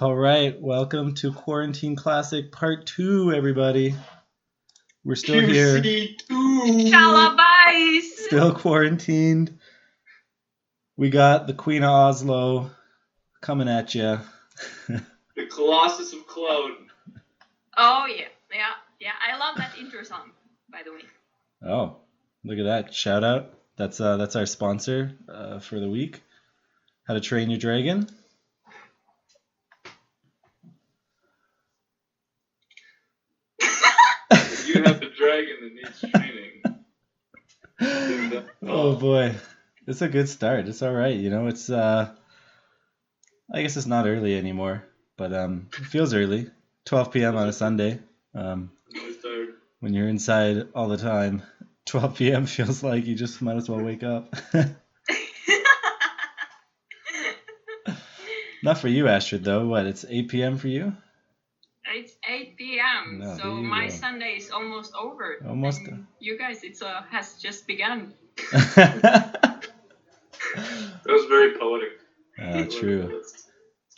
All right, welcome to Quarantine Classic Part 2, everybody. We're still here, QC2. Calabais! still quarantined. We got the Queen of Oslo coming at you. The Colossus of Cloud. Oh, yeah. I love that intro song, by the way. Oh, look at that. Shout out. That's our sponsor for the week. How to Train Your Dragon. You have the dragon that needs training. Oh boy, it's a good start. It's all right. It's I guess it's not early anymore, but it feels early. 12 p.m. on a Sunday. When you're inside all the time, 12 p.m. feels like you just might as well wake up. Not for you, Astrid, though. What? It's 8 p.m. for you? It's 8 p.m. No, so my Sunday is almost over. Almost. And you guys, it has just begun. That was very poetic. True.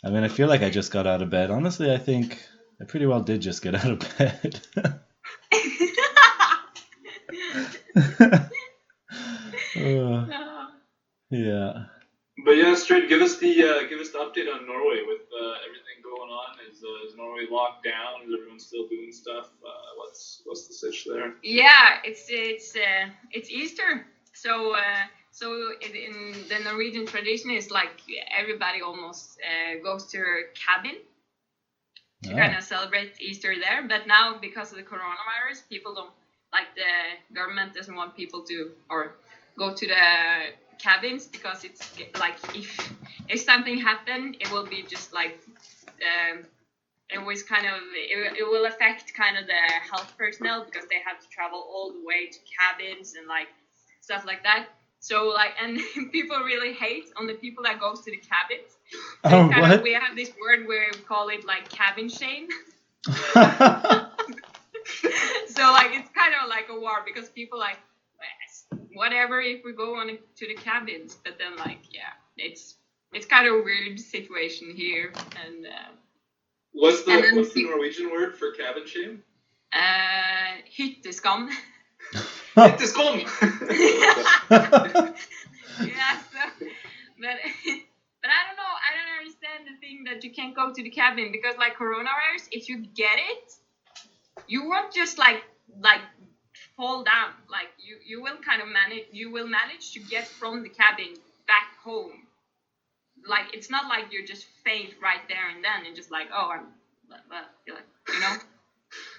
I mean, I feel like I just got out of bed. Honestly, I think I pretty well did just get out of bed. Yeah. But yeah, straight. Give us the update on Norway with everything going on. Is Norway locked down? Is everyone still doing stuff? What's the sitch there? Yeah, it's Easter. So in the Norwegian tradition, is like everybody almost goes to their cabin to kind of celebrate Easter there. But now, because of the coronavirus, people don't, like, the government doesn't want people to or go to the cabins, because it's like if something happened, it will be just like it was kind of it will affect kind of the health personnel, because they have to travel all the way to cabins and like stuff like that. So like, and people really hate on the people that goes to the cabins. Oh, what? We have this word where we call it like cabin shame. So like, it's kind of like a war, because people like, whatever if we go on to the cabins, but then like, yeah, it's kind of a weird situation here. And what's the Norwegian word for cabin shame? Hytteskam. Hytteskam. Yeah, so, but I don't know. I don't understand the thing that you can't go to the cabin, because like coronavirus, if you get it, you won't just like fall down. Like you will kind of manage to get from the cabin back home. Like, it's not like you're just faint right there and then and just like, oh,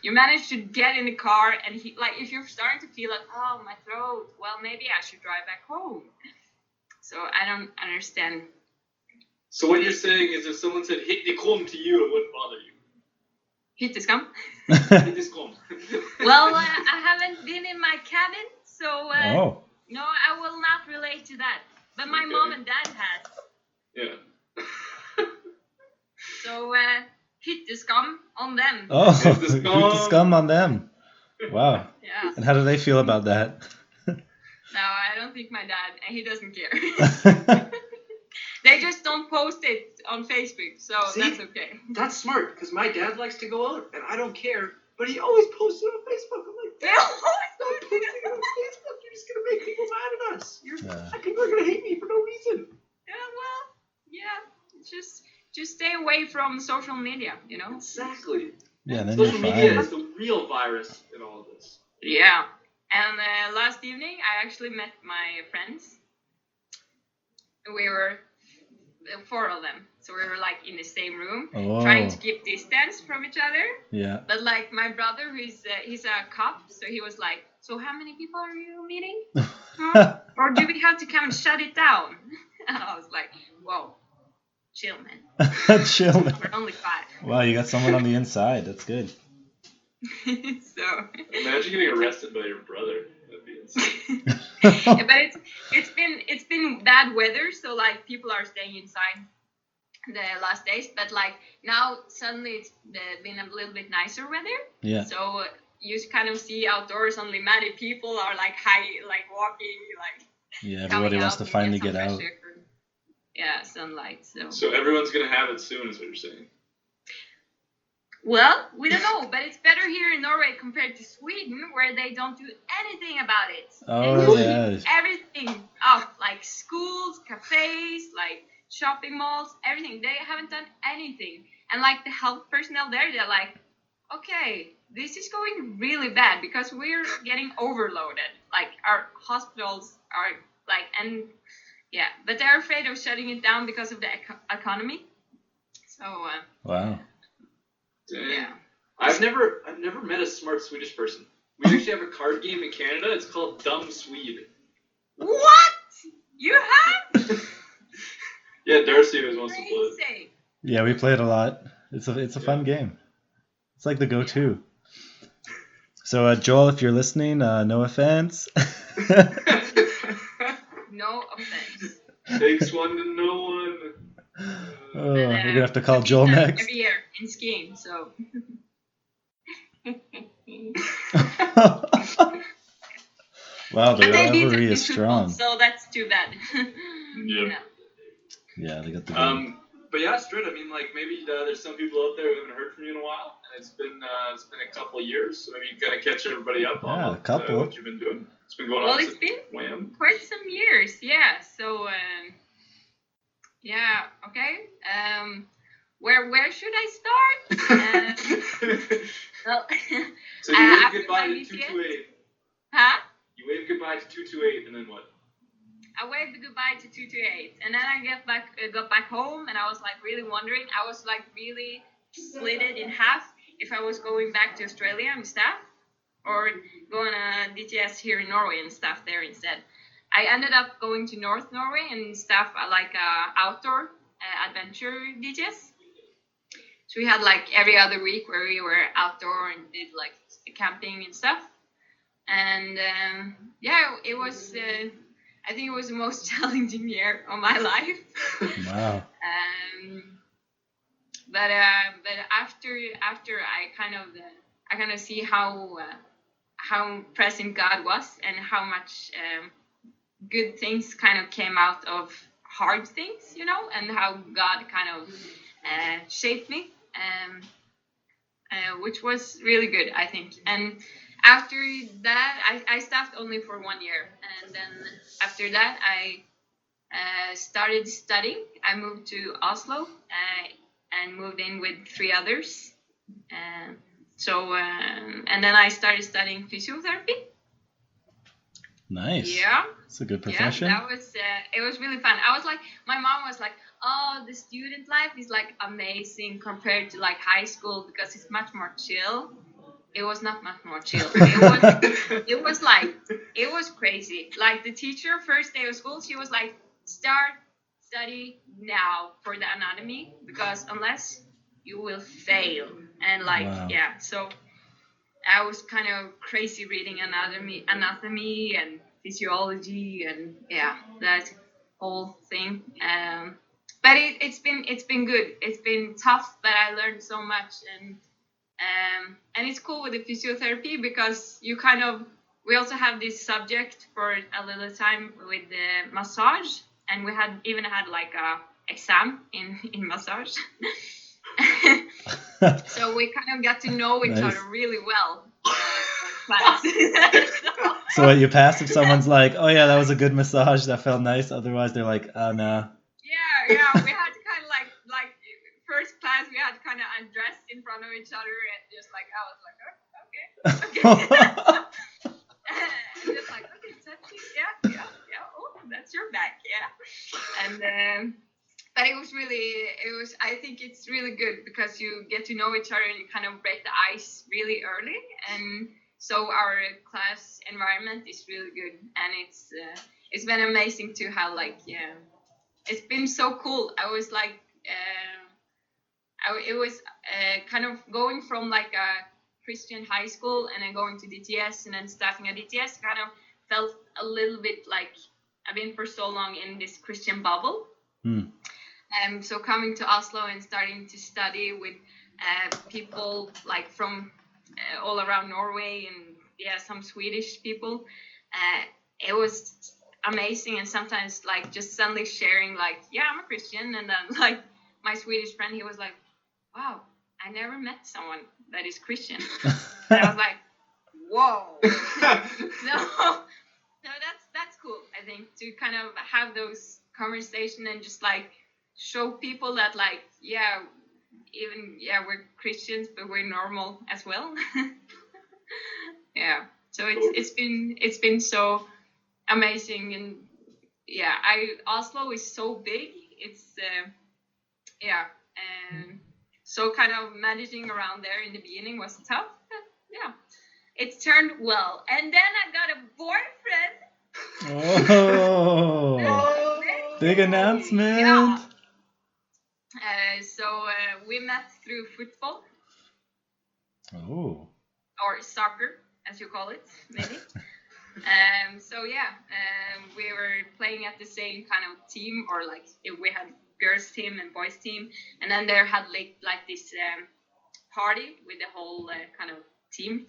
you manage to get in the car, and like, if you're starting to feel like, oh, my throat, well, maybe I should drive back home. So I don't understand. So what you're saying is, if someone said "Hytteskam" to you, it wouldn't bother you. Hytteskam? Hytteskam. Well, I haven't been in my cabin, so no, I will not relate to that. But my mom and dad has. Yeah. So, hytteskam on them. Oh, hytteskam on them. Wow. Yeah. And how do they feel about that? No, I don't think my dad, and he doesn't care. They just don't post it on Facebook, so See, that's okay. That's smart, because my dad likes to go out, and I don't care, but he always posts it on Facebook. I'm like, Dad, stop posting it on Facebook. You're just going to make people mad at us. People are going to hate me for no reason. Yeah, well, yeah, just stay away from social media, Exactly. Yeah, then social you're media fine. is the real virus in all of this. Yeah, and last evening I actually met my friends. We were 4 of them, so we were like in the same room, trying to keep distance from each other. Yeah. But like, my brother, he's a cop, so he was like, so how many people are you meeting? Or do we have to come and shut it down? And I was like, whoa, chill, man. Chill. We're only 5. Wow, you got someone on the inside. That's good. So imagine getting arrested by your brother. That'd be insane. yeah, but it's been bad weather, so like, people are staying inside the last days. But like, now suddenly it's been a little bit nicer weather. Yeah. So you kind of see outdoors, only many people are like walking, like. Yeah, everybody wants to finally get out. Yeah, sunlight. So everyone's gonna have it soon, is what you're saying. Well, we don't know, but it's better here in Norway compared to Sweden, where they don't do anything about it. Oh, They yeah. keep everything up, like schools, cafes, like shopping malls, everything. They haven't done anything. And like the health personnel there, they're like, okay, this is going really bad because we're getting overloaded. Like our hospitals are like, and yeah, but they're afraid of shutting it down because of the economy. So, Wow. yeah. I've never met a smart Swedish person. We actually have a card game in Canada. It's called Dumb Swede. What? You have? Yeah, Darcy was once to play it. Crazy. Yeah, we play it a lot. It's a fun game. It's like the go-to. So, Joel, if you're listening, no offense. No offense. Takes one to know one. Oh, we're gonna have to call we Joel beat them next. every year in skiing, so. Wow, the But they beat us rivalry in is football, strong. so that's too bad. Yeah. Yeah, they got the game. But yeah, Strid, I mean, like maybe there's some people out there who haven't heard from you in a while, and it's been a couple of years, so maybe you gotta catch everybody up on Yeah, a couple. what you've been doing. It's been going on Well, since it's been Wham. quite some years, yeah. So, yeah, okay. Where should I start? Well, So you waved after goodbye my to BCS? 228. Huh? You waved goodbye to 228, and then what? I waved goodbye to 228, and then I got back home, and I was like really wondering. I was like really split it in half if I was going back to Australia and stuff, or going to DTS here in Norway and stuff there instead. I ended up going to North Norway and stuff like outdoor adventure DTS. So we had like every other week where we were outdoor and did like camping and stuff. And yeah, it was. I think it was the most challenging year of my life. Wow. But after I kind of see how present God was and how much good things kind of came out of hard things, you know, and how God kind of shaped me, which was really good, I think. And after that, I stopped only for 1 year, and then after that, I started studying. I moved to Oslo and moved in with 3 others. And then I started studying physiotherapy. Nice. Yeah. It's a good profession. Yeah, that was it was really fun. I was like, my mom was like, oh, the student life is like amazing compared to like high school because it's much more chill. It was not much more chill. It was crazy. Like the teacher, first day of school, she was like, study now for the anatomy because unless you will fail. And like, Wow. yeah, so I was kind of crazy reading anatomy and physiology and yeah, that whole thing. But it's been good. It's been tough, but I learned so much and it's cool with the physiotherapy because we also have this subject for a little time with the massage, and we even had like a exam in massage. So we kind of got to know each Nice. other really well. So what, you pass if someone's like, oh yeah, that was a good massage, that felt nice. Otherwise, they're like, oh no. Yeah, we had to kind of like first class, we had to kind of undress in front of each other and just like, I was like, okay. And just like, okay, touching, yeah, oh, that's your back, yeah. And but I think it's really good because you get to know each other and you kind of break the ice really early, and so our class environment is really good, and it's been amazing to have like, yeah, it's been so cool. I was like, it was kind of going from like a Christian high school and then going to DTS and then starting at DTS kind of felt a little bit like I've been for so long in this Christian bubble. So coming to Oslo and starting to study with people like from all around Norway and yeah, some Swedish people, it was amazing. And sometimes like just suddenly sharing like, yeah, I'm a Christian, and then like my Swedish friend, he was like, wow, I never met someone that is Christian. And I was like, whoa. So that's cool, I think, to kind of have those conversations and just like show people that like, we're Christians, but we're normal as well. Yeah. So it's been so amazing, and Oslo is so big. It's and so kind of managing around there in the beginning was tough. But yeah, it turned well, and then I got a boyfriend. Oh, big announcement! Yeah. So we met through football. Oh. Or soccer, as you call it, maybe. We were playing at the same kind of team, or like we had girls team and boys team, and then there had like this party with the whole kind of team.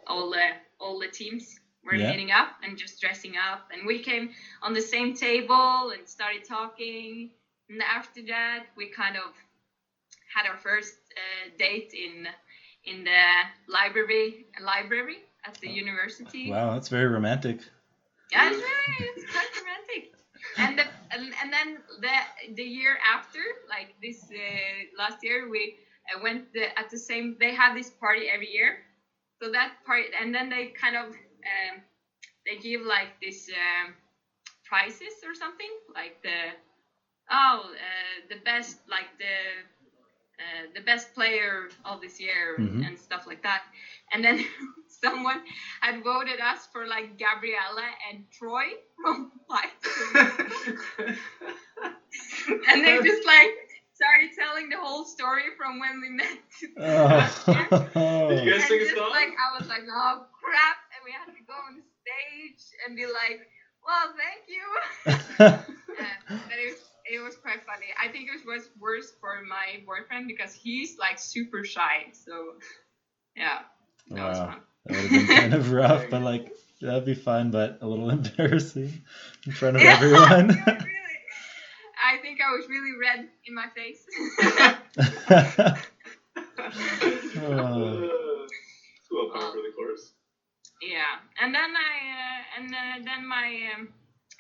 All the teams were meeting up and just dressing up, and we came on the same table and started talking. And after that, we kind of had our first date in the library at the university. Wow, that's very romantic. Yeah, it's quite romantic. And then the year after, like this last year, we went at the same. They have this party every year, so that party, and then they kind of they give like this prizes or something, like the best, like the best player of this year and stuff like that. And then someone had voted us for like Gabriella and Troy from Viking. And they just like started telling the whole story from when we met last year. Did you guys sing a song? Like, I was like, oh crap, and we had to go on stage and be like, well, thank you. But it was quite funny. I think it was worse for my boyfriend because he's like super shy. So yeah, that was fun. That would have been kind of rough, but like that'd be fun, but a little embarrassing in front of everyone. Really, I think I was really red in my face. Well, par for the course. Yeah, and then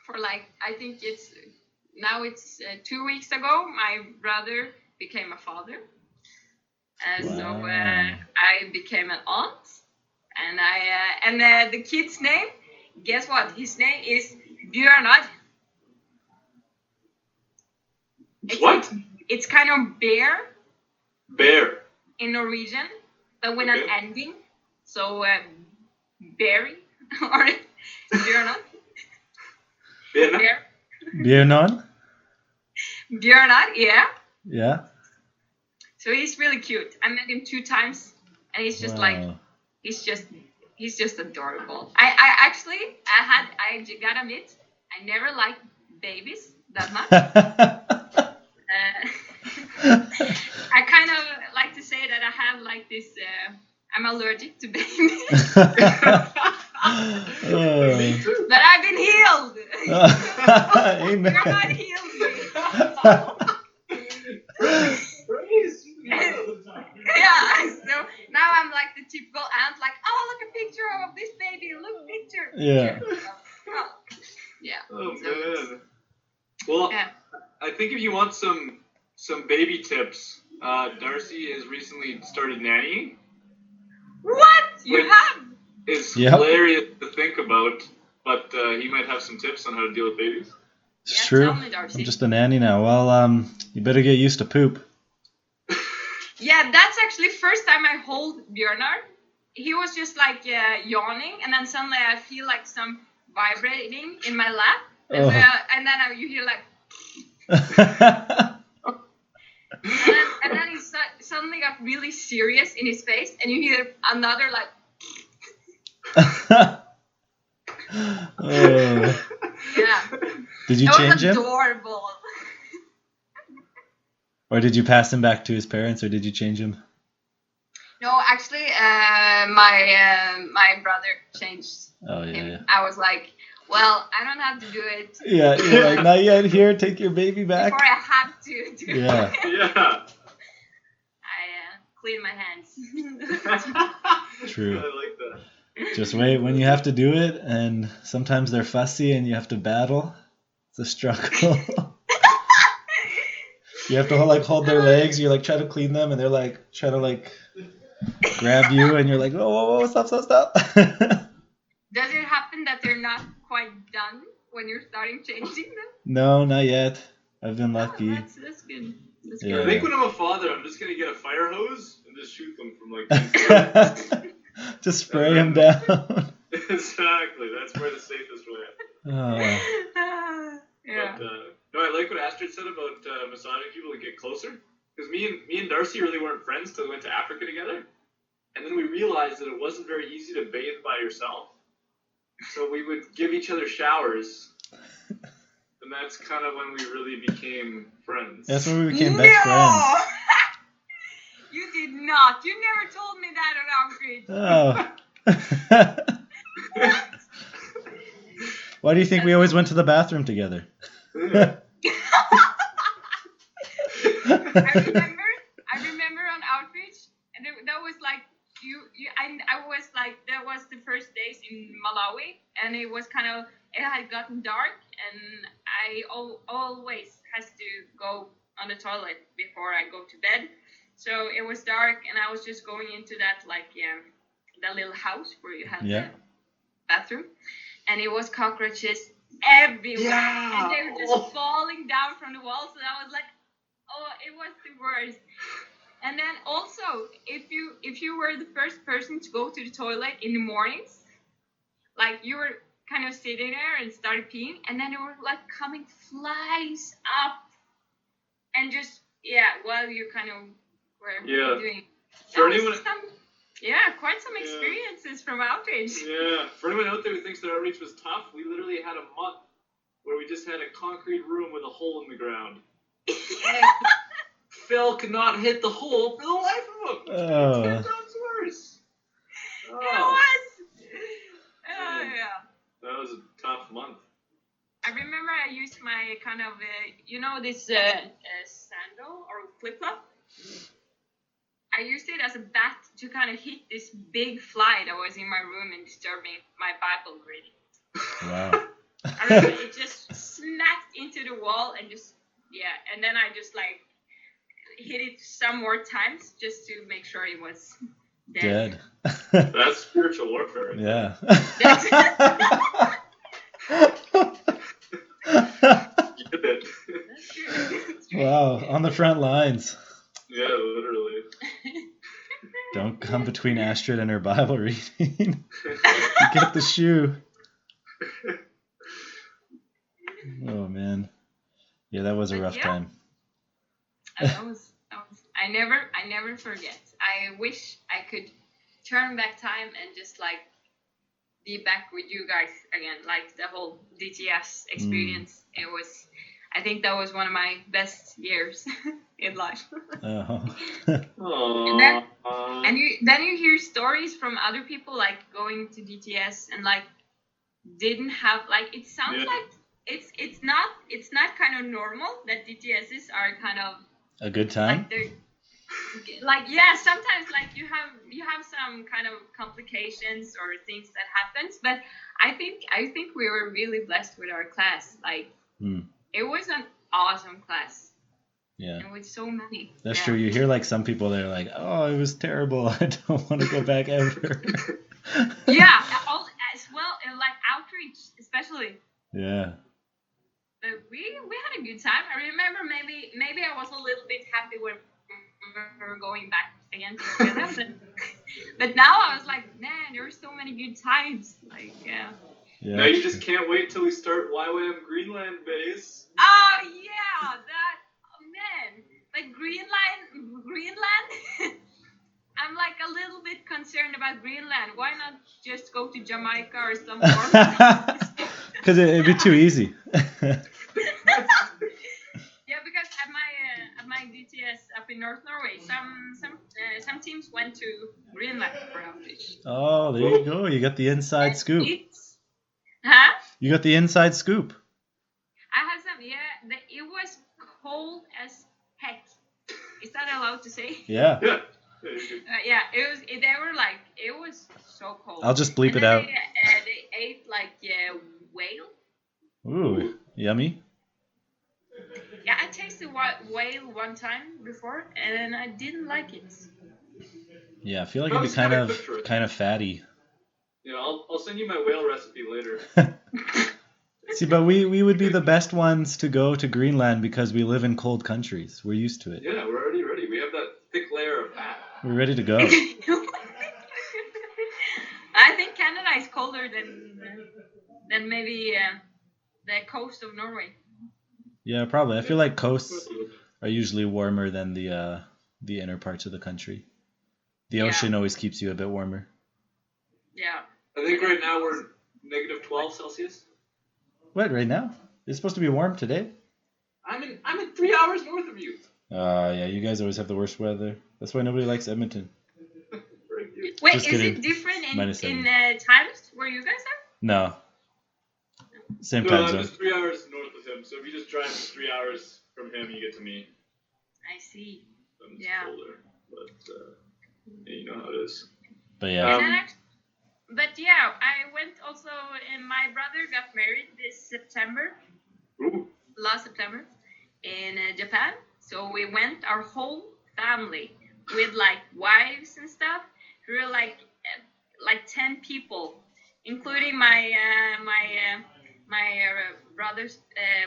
for like, I think it's 2 weeks ago, my brother became a father. So I became an aunt, and the kid's name, guess what? His name is Bjørnar. What? It's kind of bear. Bear. In Norwegian, but with an ending. So berry or Bjørnar. Bjørnar? Bjørnar, yeah. Yeah. So he's really cute. I met him 2 times, and he's just he's just adorable. I gotta admit, I never liked babies that much. I kind of like to say that I have like this. I'm allergic to babies. But I've been healed. Amen. God healed me. Yeah, so now I'm like the typical aunt, like, oh, look, a picture of this baby, look, picture. Yeah. Yeah. Oh man. Well, I think if you want some baby tips, Darcy has recently started nannying. What? You have? It's hilarious to think about, but he might have some tips on how to deal with babies. It's true. Tell me, Darcy. I'm just a nanny now. Well, you better get used to poop. Yeah, that's actually first time I hold Bjørnar. He was just like yawning, and then suddenly I feel like some vibrating in my lap, and then you hear like, and then he suddenly got really serious in his face, and you hear another like. Yeah. Did you change him? Adorable. Or did you pass him back to his parents, or did you change him? No, actually, my brother changed him. Yeah. I was like, well, I don't have to do it. Yeah, you're like, not yet. Here, take your baby back. Before I have to do it. Yeah. Yeah. clean my hands. True. I like that. Just wait when you have to do it, and sometimes they're fussy and you have to battle. It's a struggle. You have to hold their legs. You try to clean them, and they're trying to grab you, and you're like, whoa, stop. Does it happen that they're not quite done when you're starting changing them? No, not yet. I've been lucky. Oh, that's good. That's Yeah. I good. think when I'm a father, I'm just gonna get a fire hose and just shoot them from 10 feet. Just spray them down. Exactly. That's where the safest way. Oh. Yeah. But no, I like what Astrid said about massaging people to get closer. Because me and Darcy really weren't friends till we went to Africa together, and then we realized that it wasn't very easy to bathe by yourself. So we would give each other showers, and that's kind of when we really became friends. That's when we became best friends. You did not. You never told me that on Outreach. Oh. Why do you think we always went to the bathroom together? I remember on Outreach, and that was that was the first days in Malawi, and it had gotten dark, and I always has to go on the toilet before I go to bed. So it was dark, and I was just going into that that little house where you have the bathroom, and it was cockroaches everywhere, and they were just falling down from the walls, and I was like, oh, it was the worst. And then also, if you were the first person to go to the toilet in the mornings, you were kind of sitting there and started peeing, and then there were coming flies up, and just while you kind of were doing. Quite some experiences from Outreach. Yeah, for anyone out there who thinks that Outreach was tough, we literally had a month where we just had a concrete room with a hole in the ground. Phil could not hit the hole for the life of him. Oh. 10 times worse. Oh. It was. Oh, yeah. That was a tough month. I remember I used my kind of, this sandal or flip-flop. I used it as a bat to kind of hit this big fly that was in my room and disturbing my Bible reading. Wow. I remember it just smacked into the wall and and then I just hit it some more times just to make sure it was dead. That's spiritual warfare. Yeah. Wow, on the front lines. Yeah, literally. Don't come between Astrid and her Bible reading. You get the shoe. Oh man. Yeah, that was a rough time. I never forget. I wish I could turn back time and just be back with you guys again, the whole DTS experience. I think that was one of my best years in life. Oh. And then you hear stories from other people going to DTS and didn't have it sounds like it's not kind of normal that DTSs are kind of a good time. Sometimes you have some kind of complications or things that happens, but I think we were really blessed with our class. It was an awesome class. Yeah. And with so many. That's true. You hear some people that are oh, it was terrible. I don't want to go back ever. Yeah, as well, Outreach especially. Yeah. But we had a good time. I remember maybe I was a little bit happy when we were going back again together. But now I was man, there were so many good times. Yeah. Now you just can't wait till we start YWAM Greenland base. Oh yeah, man. Greenland. I'm a little bit concerned about Greenland. Why not just go to Jamaica or somewhere? Because it'd be too easy. Yeah, because at my DTS up in North Norway, some teams went to Greenland for Outreach. Oh, there you go. You got the inside scoop. Huh? You got the inside scoop. I had some. Yeah, it was cold as heck. Is that allowed to say? Yeah. Yeah, they were like, it was so cold. I'll just bleep and it then out. They ate like whale. Ooh, yummy. Yeah, I tasted whale one time before, and I didn't like it. Yeah, I feel like it'd be kind of fatty. Yeah, I'll send you my whale recipe later. See, but we would be the best ones to go to Greenland because we live in cold countries. We're used to it. Yeah, we're already ready. We have that thick layer of fat. We're ready to go. I think Canada is colder than maybe the coast of Norway. Yeah, probably. I feel like coasts are usually warmer than the inner parts of the country. The ocean always keeps you a bit warmer. Yeah. I think right now we're negative 12 Celsius. What, right now? It's supposed to be warm today? I'm in 3 hours north of you. Yeah, you guys always have the worst weather. That's why nobody likes Edmonton. Wait, Just is kidding. it different in -7. times where you guys are? No. Same No, time I'm zone. just 3 hours north of him. So if you just drive 3 hours from him, you get to me. I see. I'm just colder, but you know how it is. But yeah. But yeah, I went also, and my brother got married this September. Ooh. Last September in Japan. So we went, our whole family, with like wives and stuff. We were like 10 people, including my brother's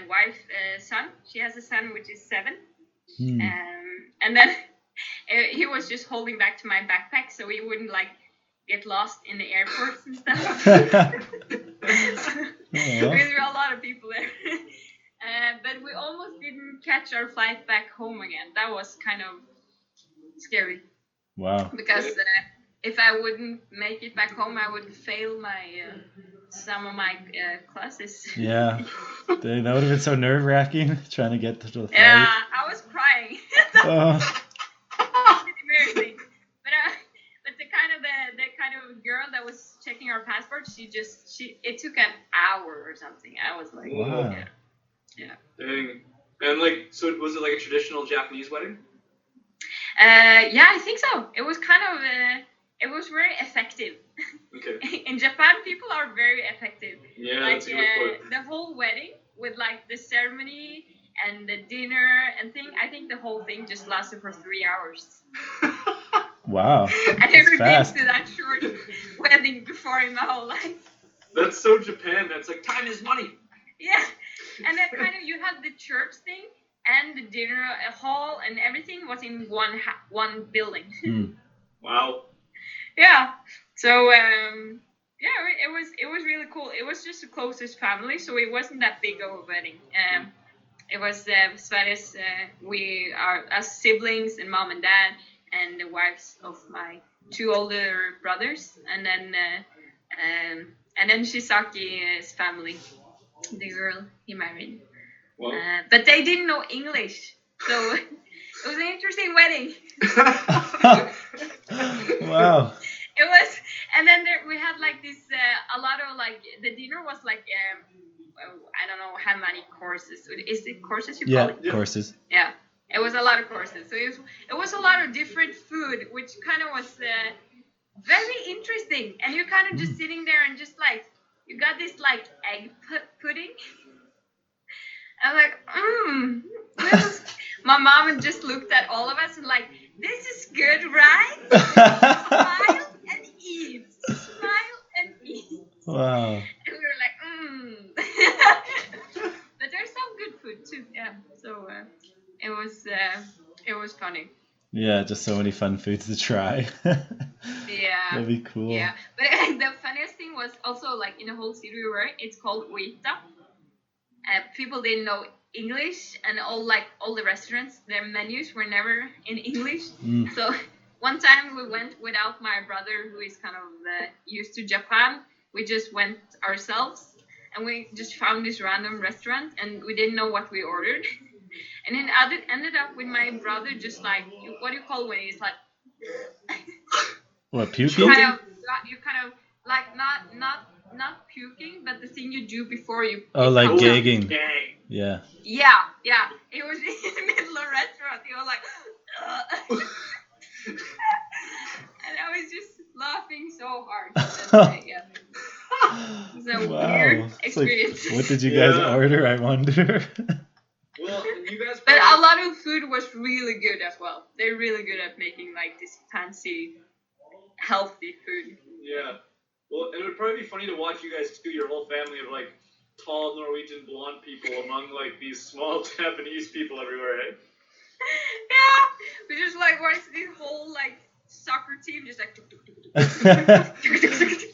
wife, son. She has a son which is 7. And then he was just holding back to my backpack so he wouldn't like get lost in the airports and stuff. Because there were a lot of people there. But we almost didn't catch our flight back home again. That was kind of scary. Wow. Because if I wouldn't make it back home, I would fail some of my classes. Yeah. That would have been so nerve-wracking trying to get to the flight. Yeah, I was crying. Embarrassing. But the kind of girl that was checking our passports, it took an hour or something. I was like, wow. Yeah. Dang. And so was it like a traditional Japanese wedding? Yeah, I think so. It was kind of, it was very effective. Okay. In Japan, people are very effective. Yeah, that's a good point. The whole wedding with like the ceremony and the dinner and thing, I think the whole thing just lasted for 3 hours. Wow. I never been to that short wedding before in my whole life. That's so Japan. That's like time is money. Yeah. And then kind of you had the church thing and the dinner hall and everything was in one building. Wow. Yeah. So it was really cool. It was just the closest family, so it wasn't that big of a wedding. It was Sveriges. We are as siblings and mom and dad and the wives of my 2 older brothers, and then Shisaki's family, the girl he married. Wow. But they didn't know English, so it was an interesting wedding. Wow. It was, and then we had like this, a lot of like, the dinner was like, I don't know how many courses. Is it courses you call it? Yeah, courses. Yeah, it was a lot of courses. So it was a lot of different food, which kind of was very interesting. And you're kind of just sitting there and just like, you got this like egg pudding. I'm like, My mom just looked at all of us and like, this is good, right? Smile and eat. Smile and eat. Wow. And we were like, But there's some good food too. Yeah. So it was funny. Yeah, just so many fun foods to try. Yeah. That'd be cool. Yeah. But the funniest thing was also like in the whole city we were, it's called Uita. People didn't know English, and all the restaurants, their menus were never in English. So one time we went without my brother, who is kind of used to Japan. We just went ourselves, and we just found this random restaurant, and we didn't know what we ordered. And then ended up with my brother just like, what do you call when he's like... What, puking? You kind of like not puking, but the thing you do before you... Oh, like gagging. Yeah. Yeah. It was in the middle of a restaurant. He was like... so hard. That's, yeah. It's a weird It's experience. like, what did you guys order, I wonder? Well, and you guys. But a lot of food was really good as well. They're really good at making like this fancy, healthy food. Yeah. Well, it would probably be funny to watch you guys do your whole family of like tall Norwegian blonde people among like these small Japanese people everywhere, eh? Yeah, we just like watch this whole like soccer team just like.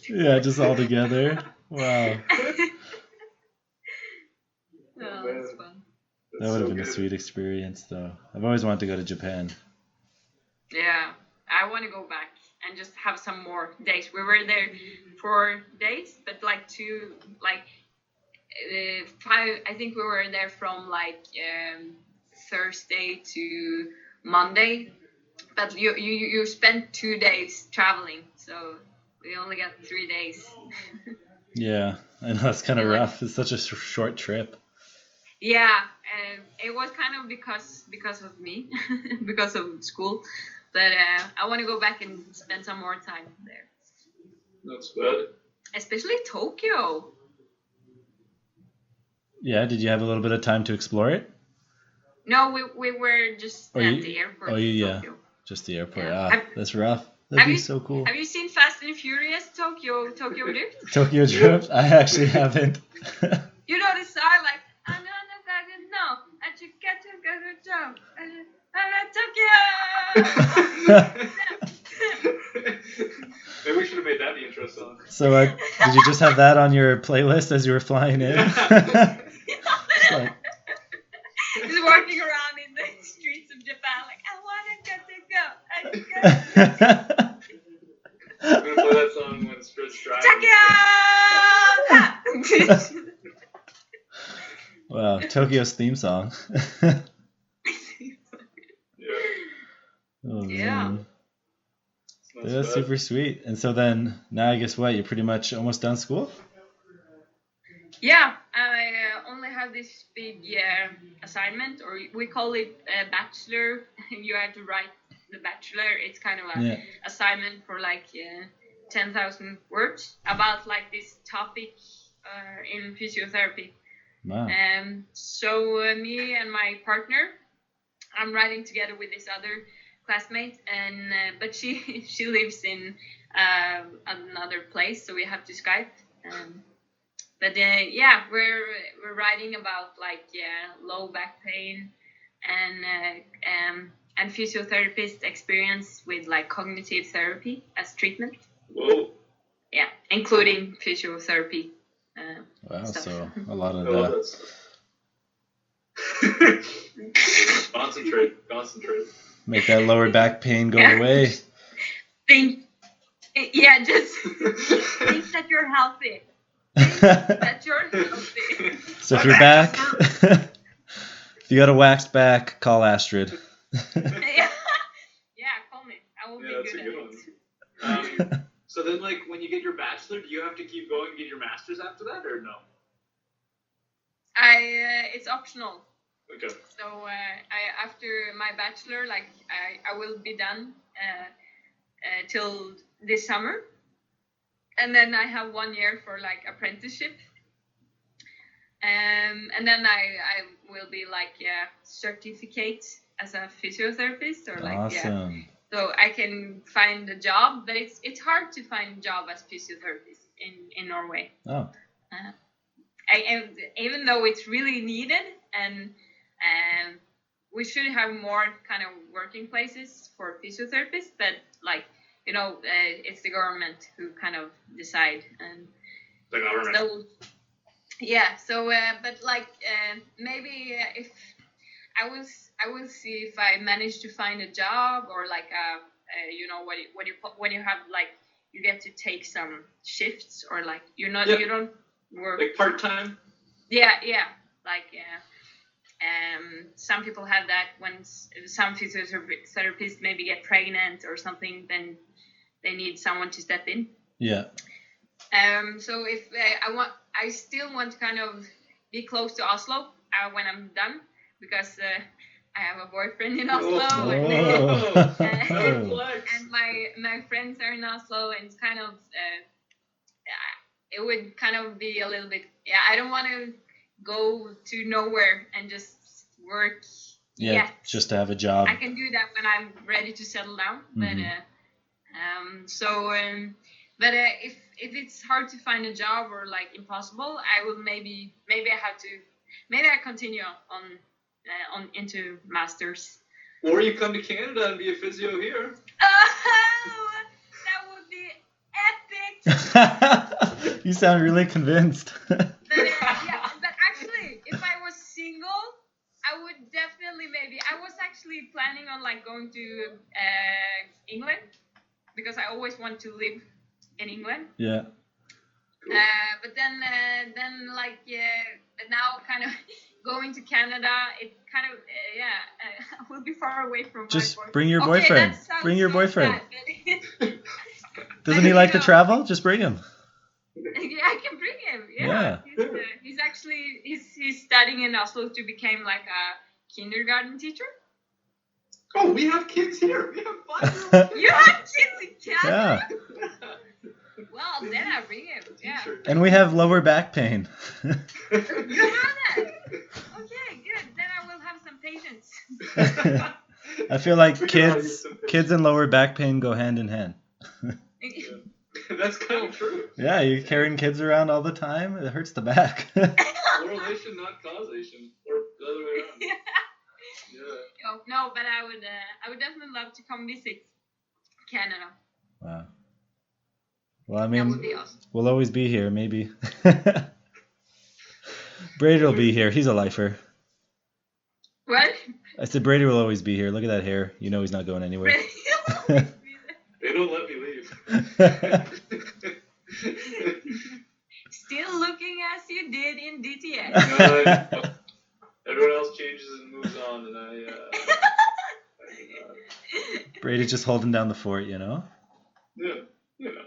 Yeah, just all together. Wow. Oh, that's fun. That would have been a sweet experience, though. I've always wanted to go to Japan. Yeah, I want to go back and just have some more days. We were there 4 days, but like 5. I think we were there from like Thursday to Monday, but you spent 2 days traveling, so we only got 3 days. Yeah, I know it's kind of rough. It's such a short trip. Yeah, it was kind of because of me, because of school, but I want to go back and spend some more time there. That's good. Especially Tokyo. Yeah, did you have a little bit of time to explore it? No, we were just at the airport. Tokyo. Just the airport. Yeah. That's rough. That'd be so cool. Have you seen Fast and Furious Tokyo Drift? Tokyo Drift? I actually haven't. You know the song like I should get to go to jump. Tokyo. Maybe we should have made that the intro song. So did you just have that on your playlist as you were flying in? Just walking around in the streets of Japan like, I want to get to go. I'm going to play that song when Sprit's driving. Tokyo! Wow, Tokyo's theme song. Oh, yeah. Man. That's super sweet. And so then, now I guess what? You're pretty much almost done school? Yeah, I only have this big assignment, or we call it a bachelor. You have to write the bachelor. It's kind of an assignment for like 10,000 words about like this topic in physiotherapy. Wow. So me and my partner, I'm writing together with this other classmate, and but she lives in another place, so we have to Skype. But we're writing about like low back pain and physiotherapist experience with like cognitive therapy as treatment. Whoa. Yeah, including physiotherapy. Wow, stuff. so a lot of that. Concentrate. Make that lower back pain go away. Just think that you're healthy. That you're healthy. So if you're back, if you got a waxed back, call Astrid. Yeah, call me. I will be good at it. So then, like, when you get your bachelor, do you have to keep going and get your master's after that, or no? It's optional. Okay. So after my bachelor, like I will be done till this summer, and then I have 1 year for like apprenticeship, and then I will be like certificate as a physiotherapist or like awesome. So I can find a job, but it's hard to find a job as physiotherapist in Norway. Oh. Even though it's really needed, and we should have more kind of working places for physiotherapists, but like it's the government who kind of decide. And the government. So yeah, so but like maybe if I will see if I manage to find a job, or like when you have like you get to take some shifts, or like you don't work like part-time. Yeah, like some people have that when some physiotherapists maybe get pregnant or something, then they need someone to step in. Yeah. So if I still want to kind of be close to Oslo when I'm done, because I have a boyfriend in Oslo, Oh. and my friends are in Oslo, and it's kind of it would kind of be a little bit. Yeah, I don't want to go to nowhere and just work. Yeah, yet. just to have a job. I can do that when I'm ready to settle down. Mhm. But if it's hard to find a job or like impossible, I will maybe I continue on into masters. Or you come to Canada and be a physio here. Oh, that would be epic. You sound really convinced. But actually, if I was single, I would definitely I was actually planning on like going to England because I always want to live in England. Yeah. But then now kind of going to Canada, it kind of I will be far away from. Just my boyfriend. bring your boyfriend. Okay, that sounds Bring your so boyfriend. sad. Doesn't he like to travel? Just bring him. Yeah, I can bring him. Yeah. He's actually he's studying in Oslo to become like a kindergarten teacher. Oh, we have kids here. We have 5-year-old kids. You have kids in Canada? Yeah. Well, then I bring him. Yeah. And we have lower back pain. You have that? Okay, good. Then I will have some patience. I feel like kids and lower back pain go hand in hand. That's kind of true. Yeah, you're carrying kids around all the time. It hurts the back. Correlation, not causation, or the other way around. Yeah. Yeah. No, but I would definitely love to come visit Canada. Wow. Well, I That would mean, be awesome. we'll always be here, maybe. Brady will be here. He's a lifer. What? I said Brady will always be here. Look at that hair. You know he's not going anywhere. They don't let me leave. Still looking as you did in DTS. Everyone else changes and moves on, and I Brady's just holding down the fort, you know? Yeah, you know.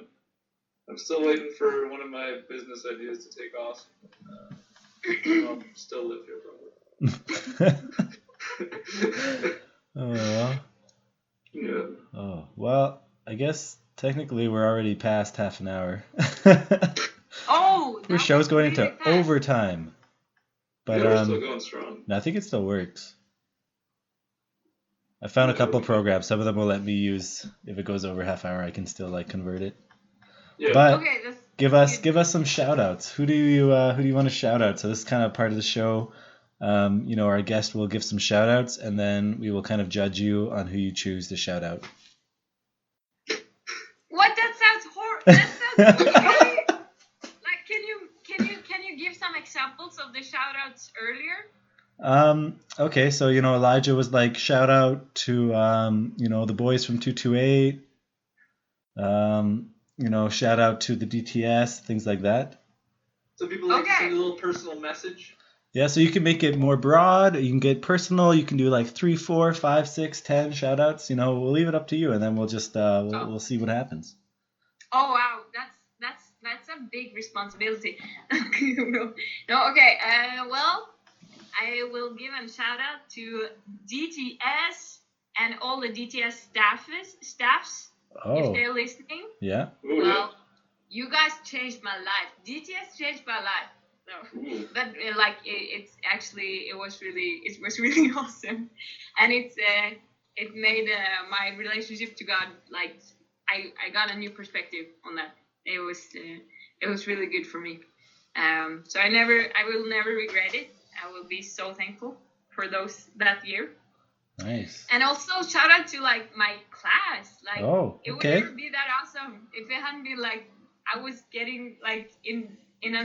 I'm still waiting for one of my business ideas to take off. I'll still live here, probably. Oh. Yeah. Oh, well, I guess technically we're already past half an hour. Oh, Our show's going into really fast. overtime. But We're still going strong. no, I think it still works. I found a couple programs. Some of them will let me use if it goes over half hour. I can still like convert it. Yeah. But Okay, that's give us some shout outs. Who do you want to shout out? So this is kind of part of the show. Our guest will give some shout outs, and then we will kind of judge you on who you choose to shout out. What? That sounds horrible. That sounds scary. Like, can you give some examples of the shout outs earlier? Okay, so Elijah was like shout out to the boys from 228. Shout out to the DTS, things like that. So people like to Okay. send a little personal message. Yeah, so you can make it more broad. You can get personal. You can do like 3, 4, 5, 6, 10 shout outs. We'll leave it up to you, and then we'll just we'll see what happens. Oh wow, that's a big responsibility. No, okay. Well, I will give a shout out to DTS and all the DTS staffs if Oh, they're listening. yeah. Ooh, Well, you guys changed my life. DTS changed my life. No, Ooh. but it was really awesome, and it made my relationship to God like I got a new perspective on that. It was really good for me. So I will never regret it. I will be so thankful for that year. Nice. And also shout out to like my class. Like Oh, it would okay. never be that awesome if it hadn't been like I was getting like in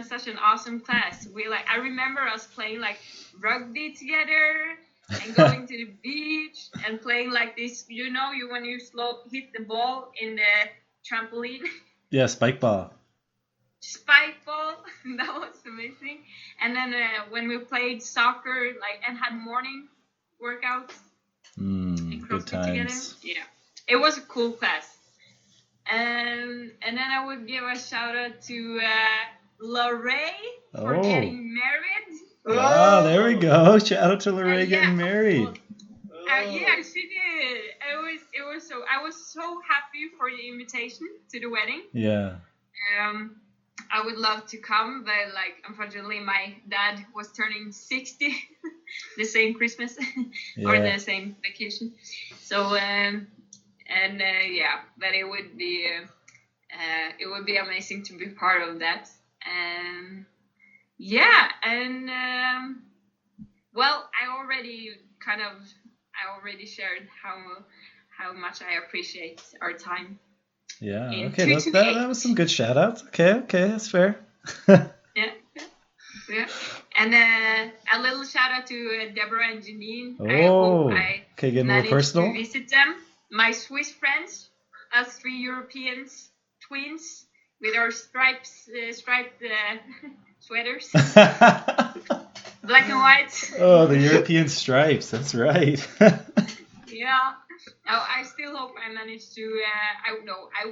such an awesome class. I remember us playing like rugby together and going to the beach and playing like this. When you hit the ball in the trampoline. Yeah, spike ball. Spike ball. That was amazing. And then when we played soccer and had morning workouts. Good CrossFit together. times. Yeah, it was a cool class. And then I would give a shout out to Lorraine for Oh. getting married. Wow, there we go. Shout out to Lorraine Yeah, getting married. Yeah, she did. It was so. I was so happy for the invitation to the wedding. Yeah. I would love to come, but like unfortunately, my dad was turning 60 the same Christmas or the same vacation. So yeah, but it would be amazing to be part of that. Well, I already shared how much I appreciate our time. Yeah. Okay. That was some good shout outs. Okay. That's fair. Yeah. And a little shout out to Deborah and Janine. Oh. I hope I getting managed more personal. to visit them. My Swiss friends, us 3 Europeans, twins, with our striped sweaters, black and white. Oh, the European stripes. That's right. Yeah. Oh, I still hope I manage to. I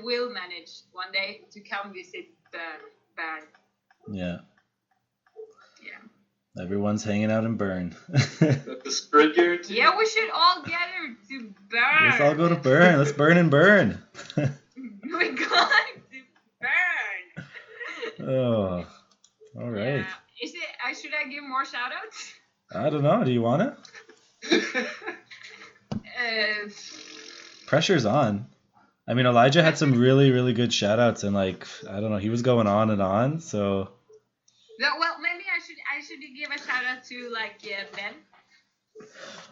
will manage one day to come visit Bern. Yeah. Everyone's hanging out in Bern. The spread guarantee. Yeah, we should all gather to Bern. Let's all go to Bern. Let's burn and burn. We're going to Bern. Oh, all right. Yeah. Is it? Should I give more shout outs? I don't know. Do you want to? Pressure's on. I mean, Elijah had some really, really good shout outs, and like, I don't know, he was going on and on, so. Well, maybe I should give a shout out to Ben.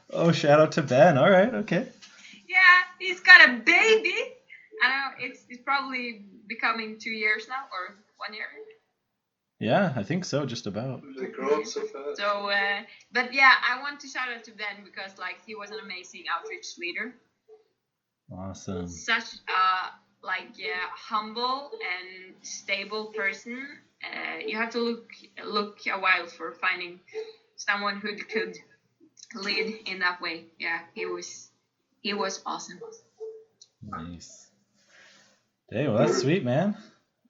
Oh, shout out to Ben. All right, okay. Yeah, he's got a baby. I don't know, it's probably becoming 2 years now, or 1 year. Yeah, I think so, just about. They grow up so fast. So, but yeah, I want to shout out to Ben because he was an amazing outreach leader. Awesome. Such a humble and stable person. You have to look a while for finding someone who could lead in that way. Yeah, he was awesome. Nice. Hey, well, that's sweet, man.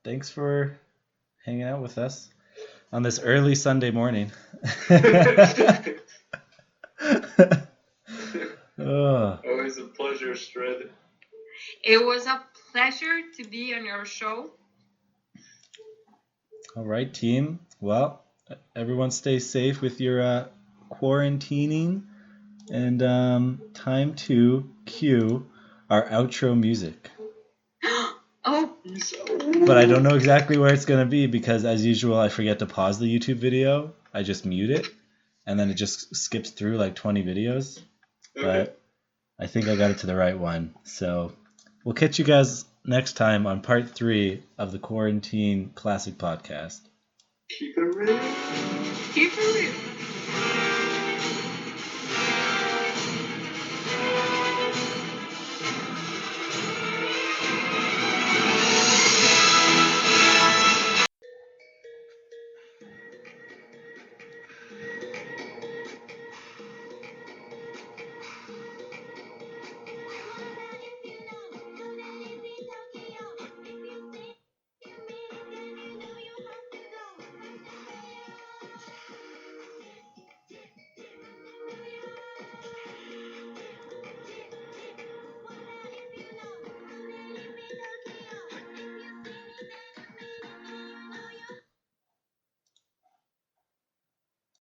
Thanks for hanging out with us on this early Sunday morning. Always a pleasure, Stred. It was a pleasure to be on your show. All right, team. Well, everyone stay safe with your quarantining. And time to cue our outro music. Oh. But I don't know exactly where it's going to be because, as usual, I forget to pause the YouTube video. I just mute it, and then it just skips through like 20 videos. Okay. But I think I got it to the right one. So we'll catch you guys next time on part 3 of the Quarantine Classic Podcast. Keep it real. Keep it real.